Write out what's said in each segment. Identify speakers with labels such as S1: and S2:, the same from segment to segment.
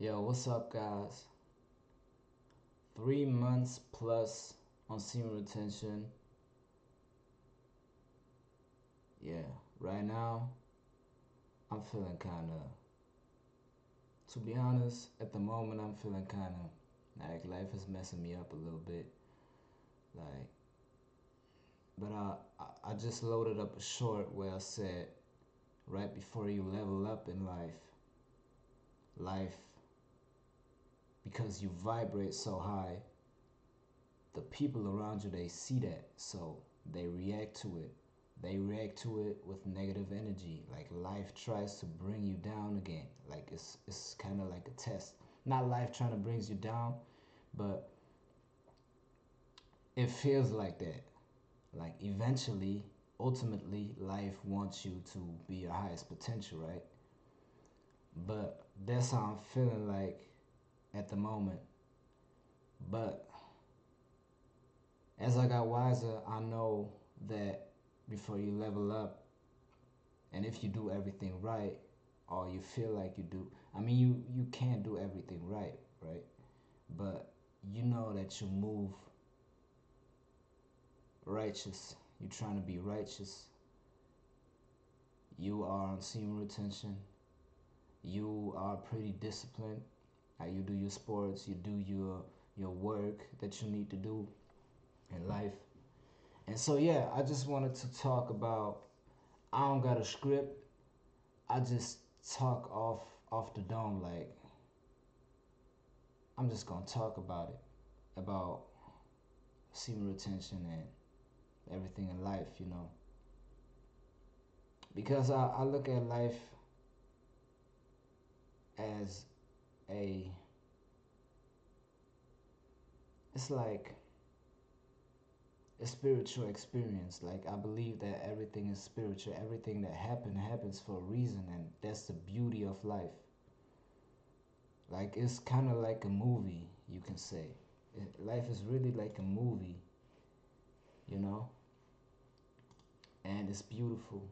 S1: Yo, what's up, guys? 3 months plus on semen retention. Yeah, right now, I'm feeling kind of, to be honest, at the moment, I'm feeling kind of like life is messing me up a little bit. Like, but I just loaded up a short where I said, right before you level up in life, because you vibrate so high, the people around you, they see that, so they react to it. They react to it with negative energy. Like life tries to bring you down again. Like it's kind of like a test. Not life trying to bring you down, but it feels like that. Like eventually, ultimately, life wants you to be your highest potential, right? But that's how I'm feeling like at the moment. But as I got wiser, I know that before you level up, and if you do everything right, or you feel like you do, I mean, you can't do everything right, right? But you know that you move righteous. You're trying to be righteous. You are on semen retention. You are pretty disciplined. You do your sports. You do your work that you need to do in life. And so yeah, I just wanted to talk about. I don't got a script. I just talk off the dome. Like I'm just gonna talk about it, about semen retention and everything in life, because I look at life as a it's like a spiritual experience. Like I believe that everything is spiritual. Everything that happens for a reason, and that's the beauty of life. Like it's kind of like a movie, you can say. Life is really like a movie, you know, and it's beautiful.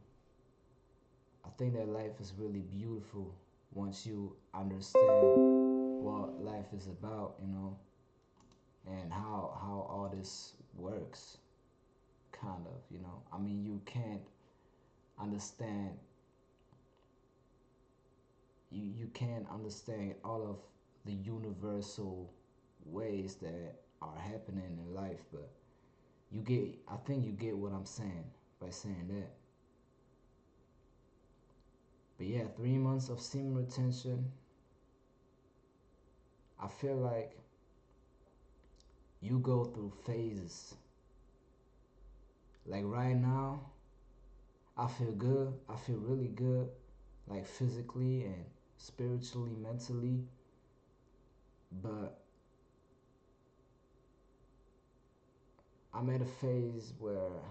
S1: I think that life is really beautiful once you understand what life is about, and how all this works, kind of, I mean, you can't understand you can't understand all of the universal ways that are happening in life, but I think you get what I'm saying by saying that. But yeah, 3 months of semen retention, I feel like you go through phases. Like right now, I feel good. I feel really good, like physically and spiritually, mentally. But I'm at a phase where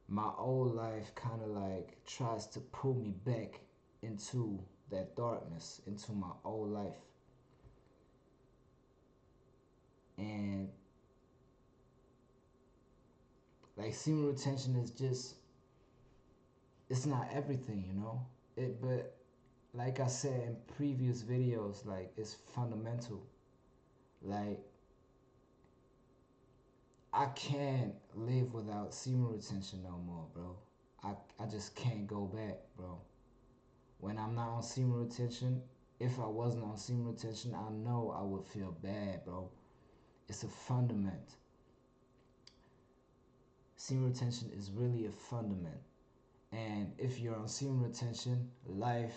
S1: my old life kind of like tries to pull me back into that darkness, into my old life. And like semen retention is just, it's not everything, but like I said in previous videos, like it's fundamental. Like I can't live without semen retention no more, bro. I just can't go back, bro. When I'm not on semen retention, if I wasn't on semen retention, I know I would feel bad, bro. It's a fundament. Semen retention is really a fundament. And if you're on semen retention, life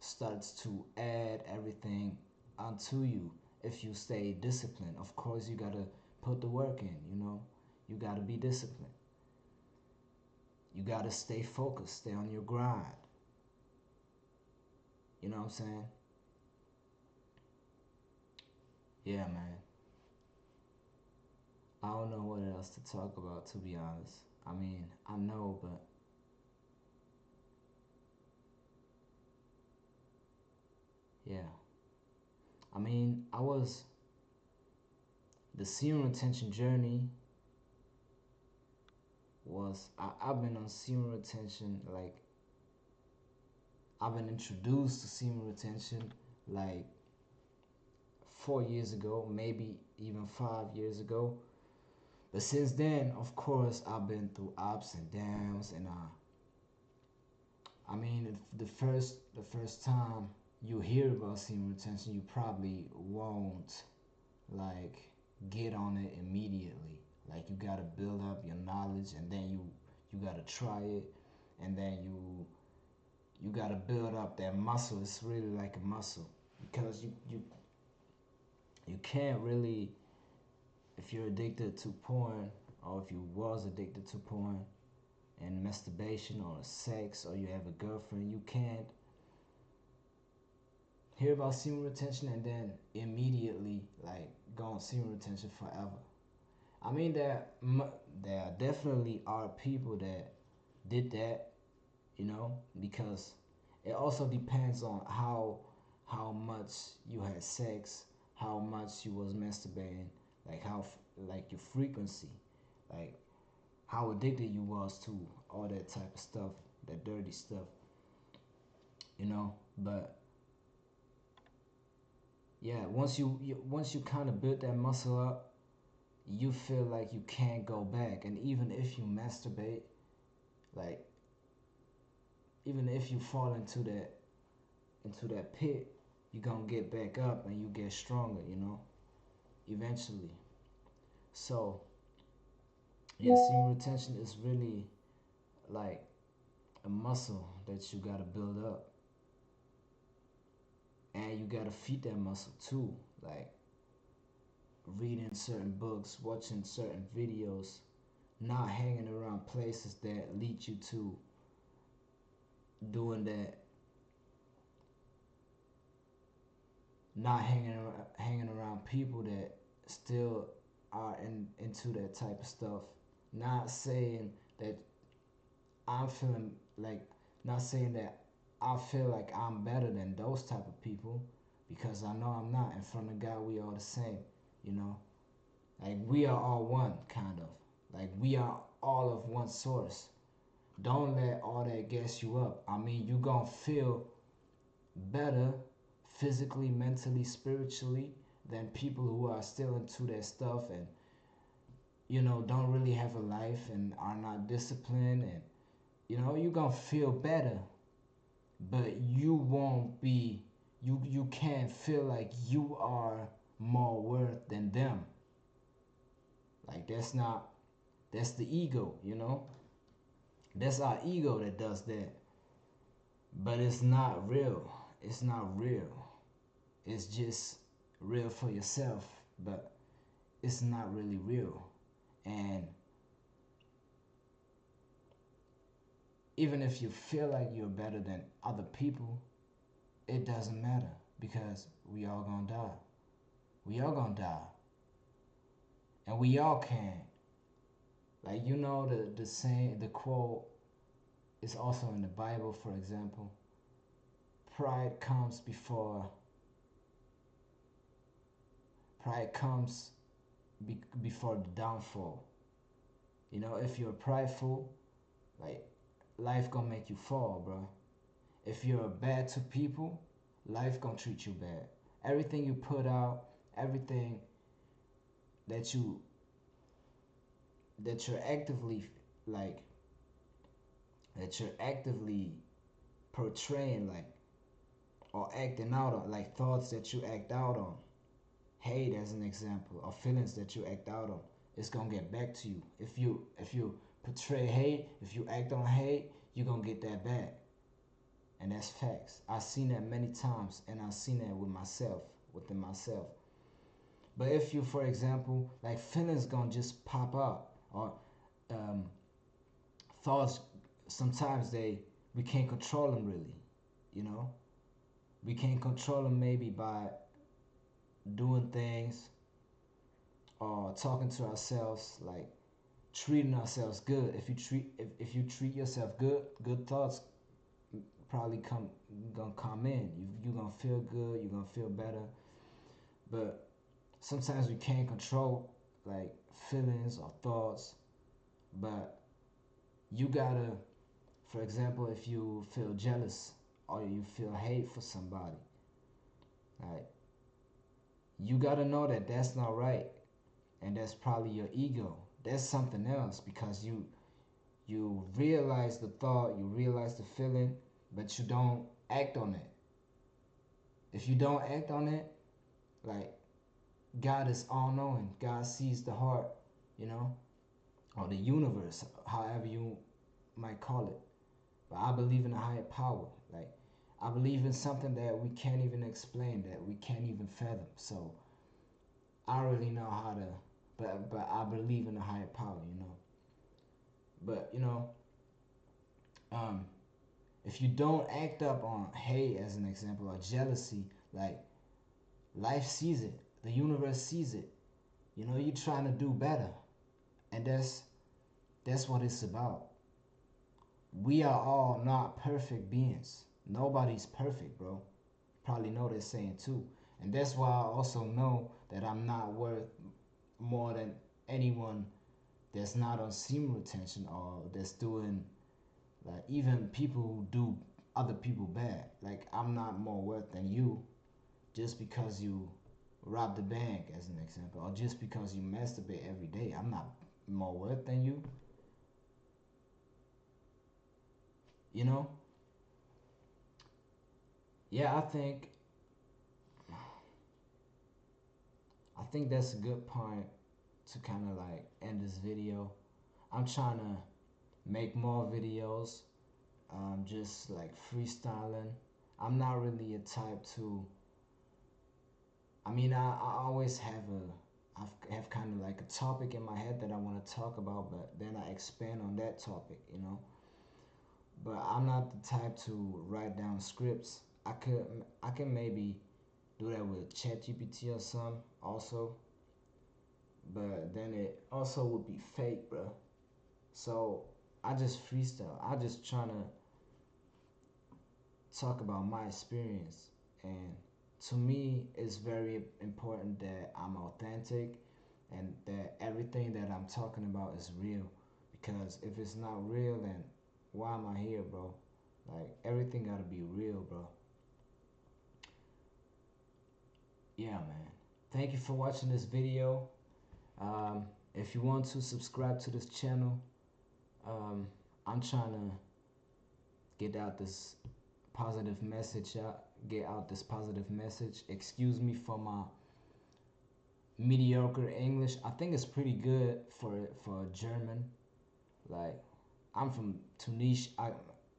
S1: starts to add everything onto you. If you stay disciplined, of course, you gotta put the work in, You gotta be disciplined. You gotta stay focused, stay on your grind. You know what I'm saying? Yeah, man. I don't know what else to talk about, to be honest. I mean, I know, but yeah. I mean, the semen retention journey I've been on semen retention like I've been introduced to semen retention like 4 years ago, maybe even 5 years ago. But since then, of course, I've been through ups and downs, and I mean, the first time you hear about semen retention, you probably won't like get on it immediately. Like you gotta build up your knowledge, and then you gotta try it, and then you gotta build up that muscle. It's really like a muscle because you can't really, if you're addicted to porn, or if you was addicted to porn and masturbation or sex, or you have a girlfriend, you can't hear about semen retention and then immediately like go on semen retention forever. I mean, there definitely are people that did that, because it also depends on how much you had sex, how much you was masturbating, like like your frequency, like how addicted you was to all that type of stuff, that dirty stuff, But yeah, once you kind of build that muscle up, you feel like you can't go back. And even if you masturbate, like even if you fall into that pit, you're gonna get back up and you get stronger, eventually. So yeah, semen retention is really like a muscle that you gotta build up, and you gotta feed that muscle too, like reading certain books, watching certain videos, not hanging around places that lead you to doing that, not hanging around people that still are into that type of stuff. Not saying that I'm feeling like, not saying that I feel like I'm better than those type of people, because I know I'm not. In front of God, we all the same, you know. Like we are all one, kind of. Like we are all of one source. Don't let all that gas you up. I mean, you gonna feel better physically, mentally, spiritually than people who are still into that stuff, and don't really have a life and are not disciplined, and you gonna feel better, but you won't be, you can't feel like you are more worth than them. Like that's the ego. That's our ego that does that. But it's not real. It's not real. It's just real for yourself, but it's not really real. And even if you feel like you're better than other people, it doesn't matter, because we all gonna die. We all gonna die. And we all can. Like the saying, the quote is also in the Bible, for example. Pride comes before pride comes before the downfall. If you're prideful, like life gonna make you fall, bro. If you're bad to people, life gonna treat you bad. Everything you put out, everything that you're actively, like that you're actively portraying, like, or acting out on, like thoughts that you act out on, hate as an example, or feelings that you act out on, it's gonna get back to you. If you portray hate, if you act on hate, you're gonna get that back. And that's facts. I've seen that many times, and I've seen that within myself. But if you, for example, like feelings gonna just pop up, or um, thoughts, sometimes we can't control them really, you know. We can't control them maybe by doing things or talking to ourselves, like treating ourselves good. If you treat yourself good, good thoughts probably gonna come in. You gonna feel good. You're gonna feel better. But sometimes we can't control like feelings or thoughts. But you gotta, for example, if you feel jealous or you feel hate for somebody. Like, you gotta know that that's not right, and that's probably your ego. That's something else, because you realize the thought, you realize the feeling, but you don't act on it. If you don't act on it, like, God is all knowing. God sees the heart, you know, or the universe, however you might call it. But I believe in a higher power. Like, I believe in something that we can't even explain, that we can't even fathom. So I don't really know how to, but I believe in a higher power, you know. But um, if you don't act up on hate, as an example, or jealousy, like, life sees it, the universe sees it. You know, you're trying to do better, and that's what it's about. We are all not perfect beings. Nobody's perfect, bro. Probably know that saying too. And that's why I also know that I'm not worth more than anyone that's not on semen retention, or that's doing, like, even people who do other people bad. Like, I'm not more worth than you just because you rob the bank, as an example, or just because you masturbate every day. I'm not more worth than you. You know? Yeah, I think that's a good point to kind of like end this video. I'm trying to make more videos, just like freestyling. I'm not really a type to. I mean, I always have kind of like a topic in my head that I want to talk about, but then I expand on that topic, you know. But I'm not the type to write down scripts. I can maybe do that with ChatGPT or some also, but then it also would be fake, bro. So I just freestyle. I just trying to talk about my experience, and to me, it's very important that I'm authentic and that everything that I'm talking about is real. Because if it's not real, then why am I here, bro? Like, everything gotta be real, bro. Yeah, man. Thank you for watching this video. If you want to subscribe to this channel, um, I'm trying to get out this positive message out. Get out this positive message. Excuse me for my mediocre English. I think it's pretty good for German. Like, I'm from Tunisia.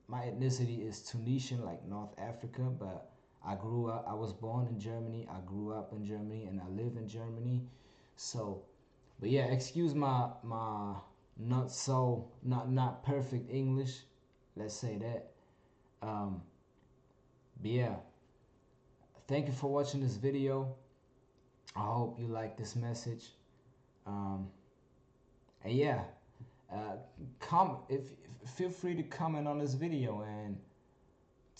S1: My ethnicity is Tunisian, like North Africa, but I grew up. I was born in Germany. I grew up in Germany, and I live in Germany. So, but yeah, excuse my not perfect English. Let's say that. Um, but yeah, thank you for watching this video. I hope you like this message. Um, and yeah, uh, feel free to comment on this video and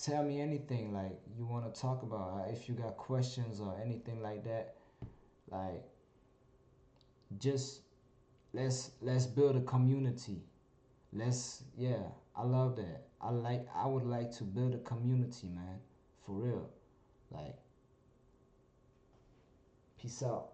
S1: tell me anything like you want to talk about. If you got questions or anything like that, like, just let's build a community. Yeah, I love that. I would like to build a community, man, for real. Like, peace out.